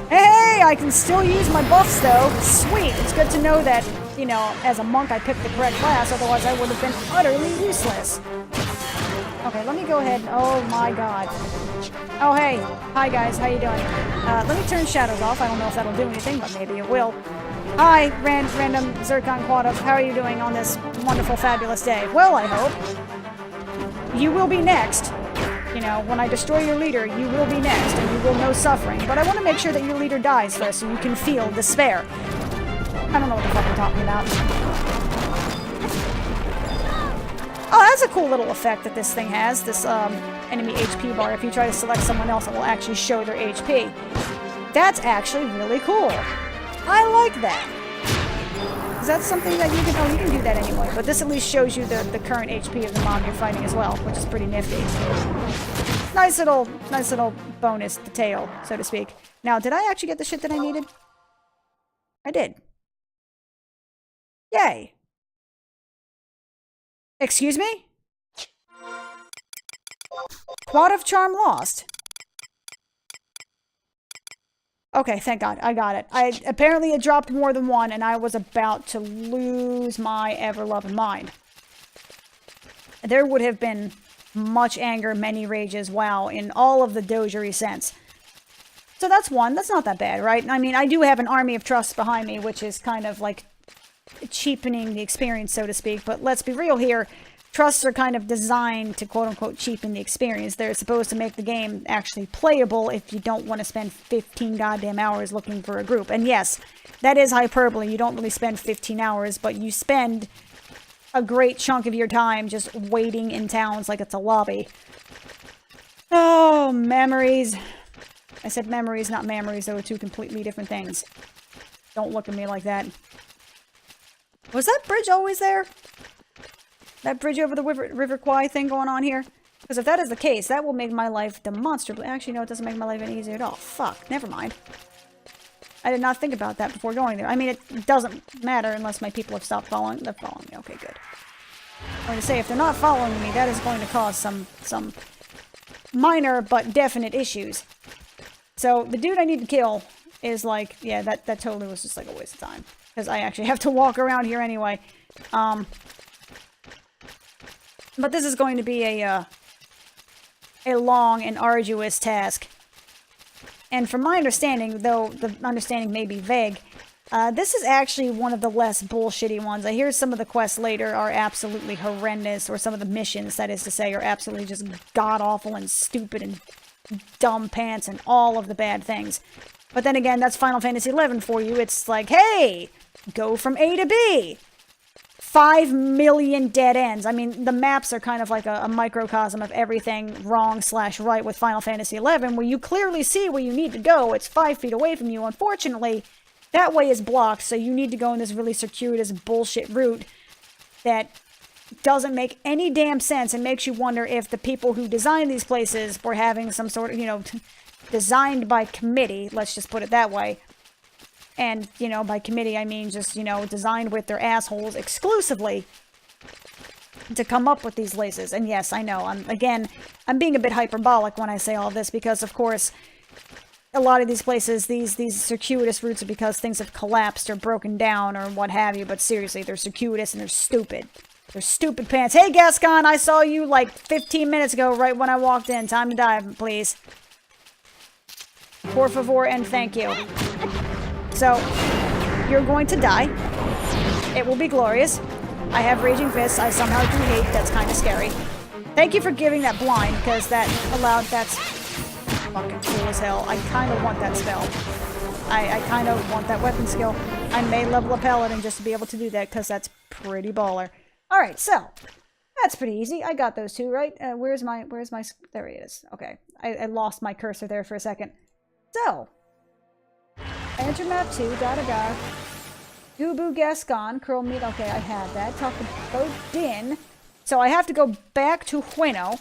Hey, I can still use my buffs, though. Sweet. It's good to know that, you know, as a monk I picked the correct class, otherwise I would have been utterly useless. Okay, let me go ahead and... Oh, my God. Oh, hey. Hi, guys. How you doing? Let me turn shadows off. I don't know if that'll do anything, but maybe it will. Hi, random Zircon Quad. How are you doing on this wonderful, fabulous day? Well, I hope. You will be next. You know, when I destroy your leader, you will be next, and you will know suffering. But I want to make sure that your leader dies first, so you can feel despair. I don't know what the fuck I'm talking about. Oh, that's a cool little effect that this thing has, this enemy HP bar. If you try to select someone else, it will actually show their HP. That's actually really cool. I like that. Is that something that you can... Oh, you can do that anyway, but this at least shows you the current HP of the mob you're fighting as well, which is pretty nifty. Nice little bonus detail, so to speak. Now, did I actually get the shit that I needed? I did. Yay. Excuse me? Quad of Charm lost. Okay, thank God. I got it. Apparently it dropped more than one, and I was about to lose my ever-loving mind. There would have been much anger, many rages, wow, in all of the dogery sense. So that's one. That's not that bad, right? I mean, I do have an army of trusts behind me, which is kind of like cheapening the experience, so to speak. But let's be real here. Trusts are kind of designed to quote-unquote cheapen the experience. They're supposed to make the game actually playable if you don't want to spend 15 goddamn hours looking for a group. And yes, that is hyperbole. You don't really spend 15 hours, but you spend a great chunk of your time just waiting in towns like it's a lobby. Oh, memories. I said memories, not memories. They were two completely different things. Don't look at me like that. Was that bridge always there? That bridge over the River Kwai thing going on here? Because if that is the case, that will make my life demonstrably... Actually, no, it doesn't make my life any easier at all. Fuck, never mind. I did not think about that before going there. I mean, it doesn't matter unless my people have stopped following. They're following me. Okay, good. I'm going to say, if they're not following me, that is going to cause some minor but definite issues. So, the dude I need to kill is like... Yeah, that totally was just like a waste of time. Because I actually have to walk around here anyway. But this is going to be a long and arduous task. And from my understanding, though the understanding may be vague, this is actually one of the less bullshitty ones. I hear some of the quests later are absolutely horrendous, or some of the missions, that is to say, are absolutely just god-awful and stupid and dumb pants and all of the bad things. But then again, that's Final Fantasy XI for you. It's like, hey, go from A to B. 5 million dead ends. I mean, the maps are kind of like a microcosm of everything wrong/right with Final Fantasy XI, where you clearly see where you need to go. It's 5 feet away from you. Unfortunately, that way is blocked, so you need to go in this really circuitous bullshit route that doesn't make any damn sense and makes you wonder if the people who designed these places were having some sort of, you know, designed by committee, let's just put it that way. And, you know, by committee, I mean just, you know, designed with their assholes exclusively to come up with these laces. And yes, I know, I'm being a bit hyperbolic when I say all this, because, of course, a lot of these places, these circuitous routes are because things have collapsed or broken down or what have you, but seriously, they're circuitous and they're stupid. They're stupid pants. Hey, Gascon, I saw you like 15 minutes ago right when I walked in. Time to dive, please. Por favor and thank you. So, you're going to die. It will be glorious. I have Raging Fists. I somehow do hate. That's kind of scary. Thank you for giving that blind, because that allowed... That's fucking cool as hell. I kind of want that spell. I kind of want that weapon skill. I may level a Paladin just to be able to do that, because that's pretty baller. Alright, so... That's pretty easy. I got those two, right? Where's my... There he is. Okay. I lost my cursor there for a second. So... Enter map 2, da-da-da. Gubu Gascon, Curl Meat, okay, I have that. Talk to Bodin. So I have to go back to Hueno.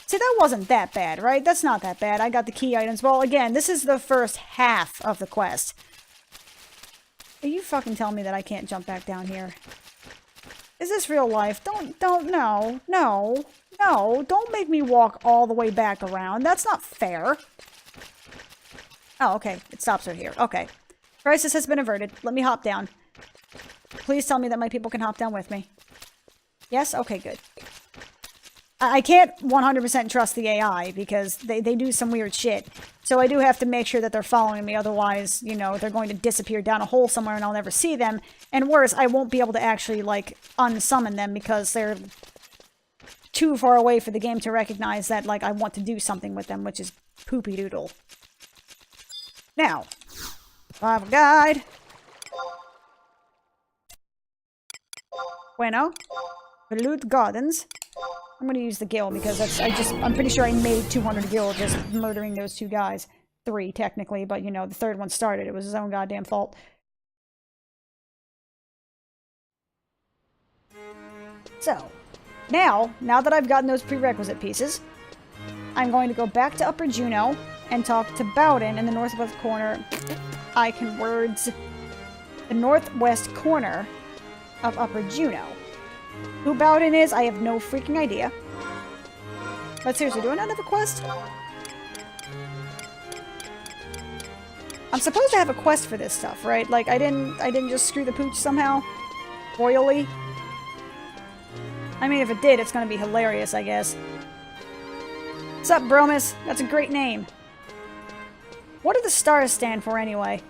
See, that wasn't that bad, right? That's not that bad. I got the key items. Well, again, this is the first half of the quest. Are you fucking telling me that I can't jump back down here? Is this real life? No, don't make me walk all the way back around. That's not fair. Oh, okay. It stops right here. Okay. Crisis has been averted. Let me hop down. Please tell me that my people can hop down with me. Yes? Okay, good. I can't 100% trust the AI because they do some weird shit. So I do have to make sure that they're following me. Otherwise, you know, they're going to disappear down a hole somewhere and I'll never see them. And worse, I won't be able to actually, like, unsummon them because they're too far away for the game to recognize that, like, I want to do something with them, which is poopy doodle. Now, Survival Guide. Bueno. Velut Gardens. I'm gonna use the gil because I'm pretty sure I made 200 gil just murdering those two guys. 3, technically, but, you know, the third one started. It was his own goddamn fault. So, now that I've gotten those prerequisite pieces, I'm going to go back to Upper Juno and talk to Bowden in the northwest corner. I can words. The northwest corner of Upper Juno. Who Bowden is, I have no freaking idea. But seriously, do I not have a quest? I'm supposed to have a quest for this stuff, right? Like, I didn't just screw the pooch somehow? Royally? I mean, if it did, it's gonna be hilarious, I guess. What's up, Bromus? That's a great name. What do the stars stand for, anyway?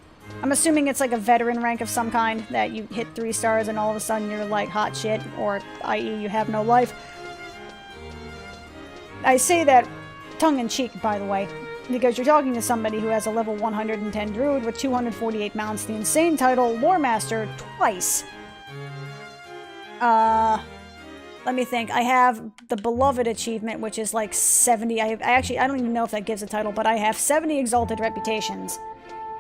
I'm assuming it's like a veteran rank of some kind, that you hit 3 stars and all of a sudden you're like hot shit, or i.e. you have no life. I say that tongue-in-cheek, by the way, because you're talking to somebody who has a level 110 druid with 248 mounts, the insane title Lore Master twice. Let me think. I have the Beloved achievement, which is like 70. I don't even know if that gives a title, but I have 70 exalted reputations.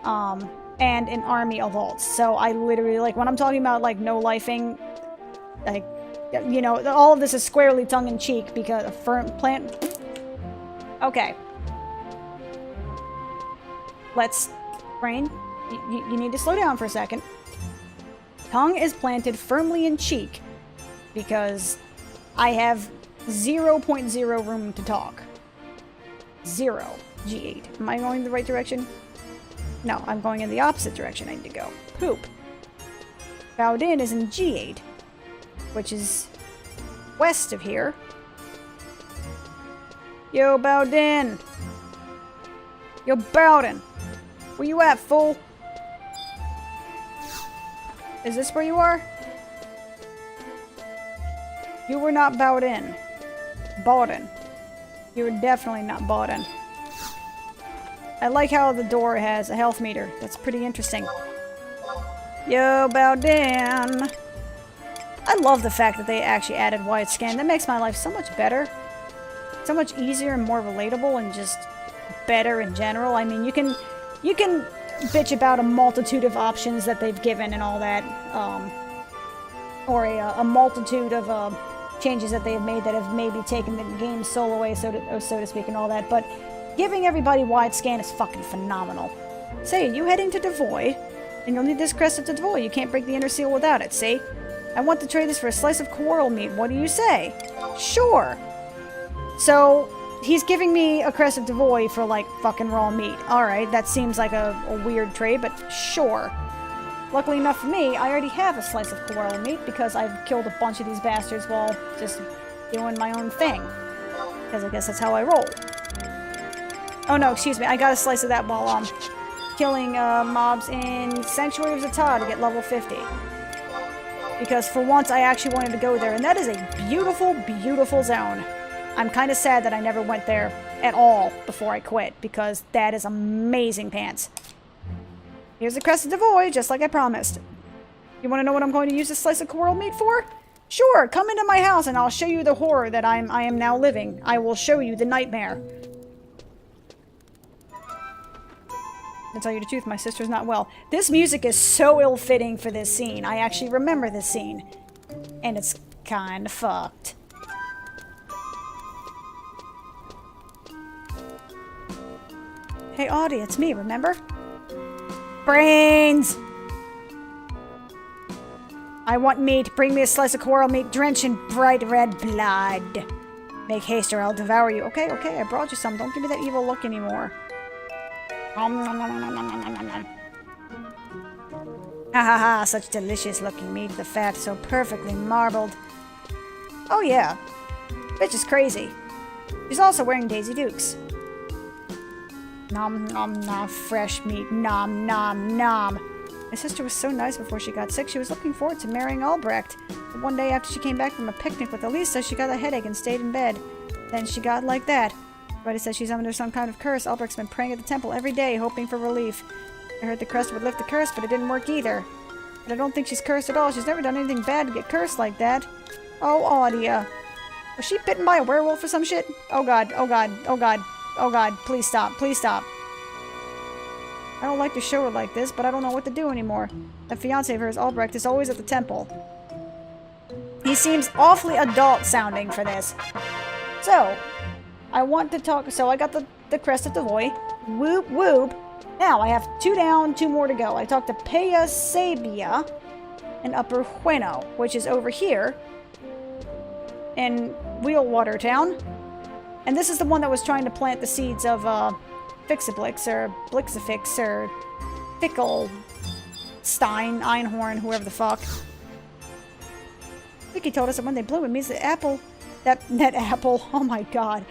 And an army of alts. So I literally, like, when I'm talking about, like, no-lifing, like, you know, all of this is squarely tongue-in-cheek because a firm plant... Okay. Let's... Brain, you need to slow down for a second. Tongue is planted firmly in cheek because I have 0.0 room to talk. 0. G8. Am I going the right direction? No, I'm going in the opposite direction I need to go. Poop. Bowden is in G8, which is west of here. Yo, Bowden! Yo, Bowden! Where you at, fool? Is this where you are? You were not Bowden. Bowden. You were definitely not Bowden. I like how the door has a health meter. That's pretty interesting. Yo, Bowden! I love the fact that they actually added wide scan. That makes my life so much better. So much easier and more relatable and just better in general. I mean, you can bitch about a multitude of options that they've given and all that. Or a multitude of changes that they've made that have maybe taken the game's soul away, so to speak, and all that. But giving everybody wide scan is fucking phenomenal. Say, you heading to Devoid, and you'll need this crest of Devoid. You can't break the inner seal without it, see? I want to trade this for a slice of coral meat. What do you say? Sure. So, he's giving me a crest of Devoid for, like, fucking raw meat. Alright, that seems like a weird trade, but sure. Luckily enough for me, I already have a slice of coral meat because I've killed a bunch of these bastards while just doing my own thing. Because I guess that's how I roll. Oh no, excuse me, I got a slice of that while killing mobs in Sanctuary of Zata to get level 50. Because for once I actually wanted to go there, and that is a beautiful, beautiful zone. I'm kind of sad that I never went there at all before I quit, because that is amazing pants. Here's the crest of the void, just like I promised. You want to know what I'm going to use this slice of coral meat for? Sure, come into my house and I'll show you the horror that I am now living. I will show you the nightmare. To tell you the truth, my sister's not well. This music is so ill-fitting for this scene. I actually remember this scene. And it's kinda fucked. Hey Audie, it's me, remember? Brains! I want meat. Bring me a slice of coral meat drenched in bright red blood. Make haste or I'll devour you. Okay, okay, I brought you some. Don't give me that evil look anymore. Ha ha ha, such delicious looking meat. The fat so perfectly marbled. Oh yeah. Bitch is crazy. She's also wearing Daisy Dukes. Nom nom nom, fresh meat. Nom nom nom. My sister was so nice before she got sick. She was looking forward to marrying Albrecht. But one day after she came back from a picnic with Elisa, she got a headache and stayed in bed. Then she got like that. Everybody says she's under some kind of curse. Albrecht's been praying at the temple every day, hoping for relief. I heard the crest would lift the curse, but it didn't work either. But I don't think she's cursed at all. She's never done anything bad to get cursed like that. Oh, Audia. Was she bitten by a werewolf or some shit? Oh god, oh god, oh god, oh god. Please stop, please stop. I don't like to show her like this, but I don't know what to do anymore. That fiancé of hers, Albrecht, is always at the temple. He seems awfully adult-sounding for this. So, I want to talk... So, I got the crest of the void. Whoop, whoop. Now, I have 2 down, 2 more to go. I talked to Peya Sabia and Upper Hueno, which is over here in Wheelwater Town. And this is the one that was trying to plant the seeds of, Fixablix, or Blixifix, or Fickle, Stein, Einhorn, whoever the fuck. Vicky told us that when they bloom, it means that apple, that apple, oh my god,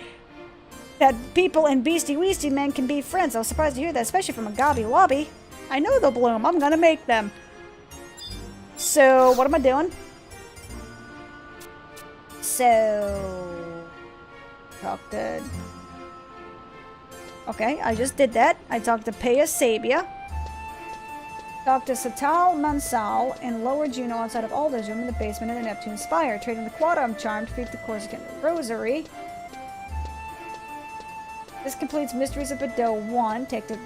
that people and Beastie Weastie men can be friends. I was surprised to hear that, especially from a Gobby Lobby. I know they'll bloom. I'm gonna make them. So, what am I doing? So, talk to... Okay, I just did that. I talked to Pea Sabia. Talked to Satal Mansal in Lower Juno outside of Aldo's room in the basement of the Neptune Spire. Trading the Quadrum Charm to feed the Corsican Rosary. This completes Mysteries of Bordeaux 1. Take the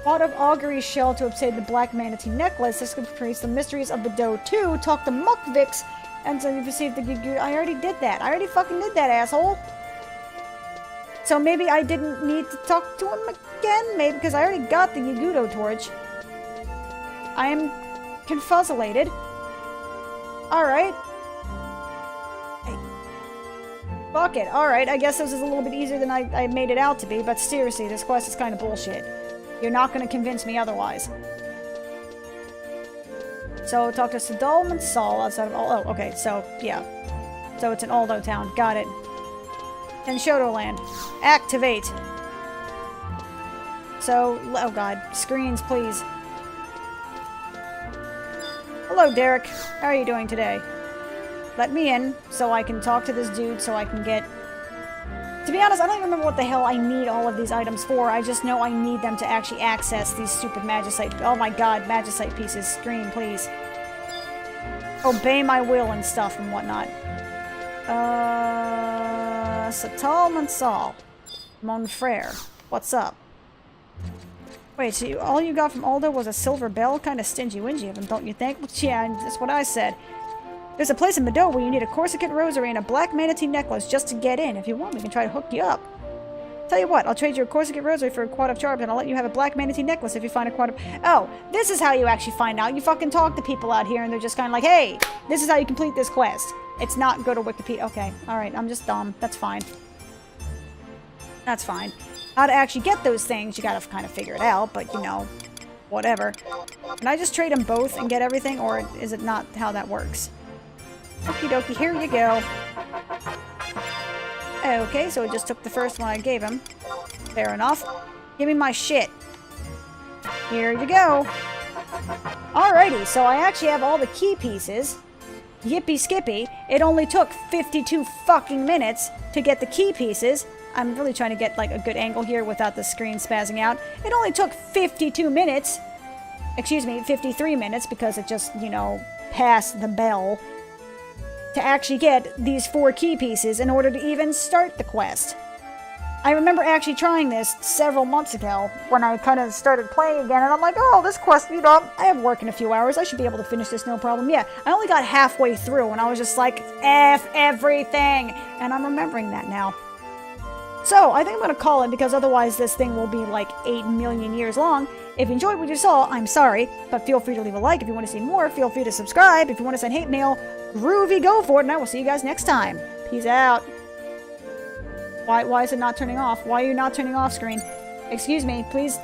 Pot of Augury Shell to obtain the Black Manatee Necklace. This completes the Mysteries of Bordeaux 2. Talk to Mukvix. And so you've received the Gugu. I already did that. I already fucking did that, asshole. So maybe I didn't need to talk to him again? Maybe because I already got the Yagudo torch. I am confuzzulated. Alright. Hey. Fuck it. Alright, I guess this is a little bit easier than I made it out to be, but seriously, this quest is kind of bullshit. You're not going to convince me otherwise. So, talk to Sadal Mansal outside of... Oh, okay, so, yeah. So, it's an Aldo town. Got it. And Shoto Land. Activate. So, oh god. Screens, please. Hello, Derek. How are you doing today? Let me in so I can talk to this dude so I can get... To be honest, I don't even remember what the hell I need all of these items for. I just know I need them to actually access these stupid Magicite... Oh my god, Magicite pieces. Screen, please. Obey my will and stuff and whatnot. Satal Mansal. Monfrere. What's up? Wait, so all you got from Aldo was a silver bell? Kind of stingy-wingy of him, don't you think? Yeah, that's what I said. There's a place in Bordeaux where you need a Corsican rosary and a black manatee necklace just to get in. If you want, we can try to hook you up. Tell you what, I'll trade you a Corsican rosary for a quad of charms, and I'll let you have a black manatee necklace if you find a quad of... Oh, this is how you actually find out. You fucking talk to people out here, and they're just kind of like, hey, this is how you complete this quest. It's not go to Wikipedia. Okay, alright, I'm just dumb. That's fine. That's fine. How to actually get those things, you gotta kind of figure it out, but, you know, whatever. Can I just trade them both and get everything, or is it not how that works? Okie dokie, here you go. Okay, so it just took the first one I gave him. Fair enough. Give me my shit. Here you go. Alrighty, so I actually have all the key pieces. Yippee skippy. It only took 52 fucking minutes to get the key pieces. I'm really trying to get, like, a good angle here without the screen spazzing out. It only took 52 minutes. Excuse me, 53 minutes, because it just, you know, passed the bell. To actually get these 4 key pieces in order to even start the quest. I remember actually trying this several months ago when I kind of started playing again, and I'm like, oh, this quest, you know, I have work in a few hours. I should be able to finish this, no problem. Yeah, I only got halfway through, and I was just like, F everything. And I'm remembering that now. So, I think I'm going to call it, because otherwise this thing will be like 8 million years long. If you enjoyed what you saw, I'm sorry, but feel free to leave a like. If you want to see more, feel free to subscribe. If you want to send hate mail, groovy, go for it, and I will see you guys next time. Peace out. Why is it not turning off? Why are you not turning off, screen? Excuse me, please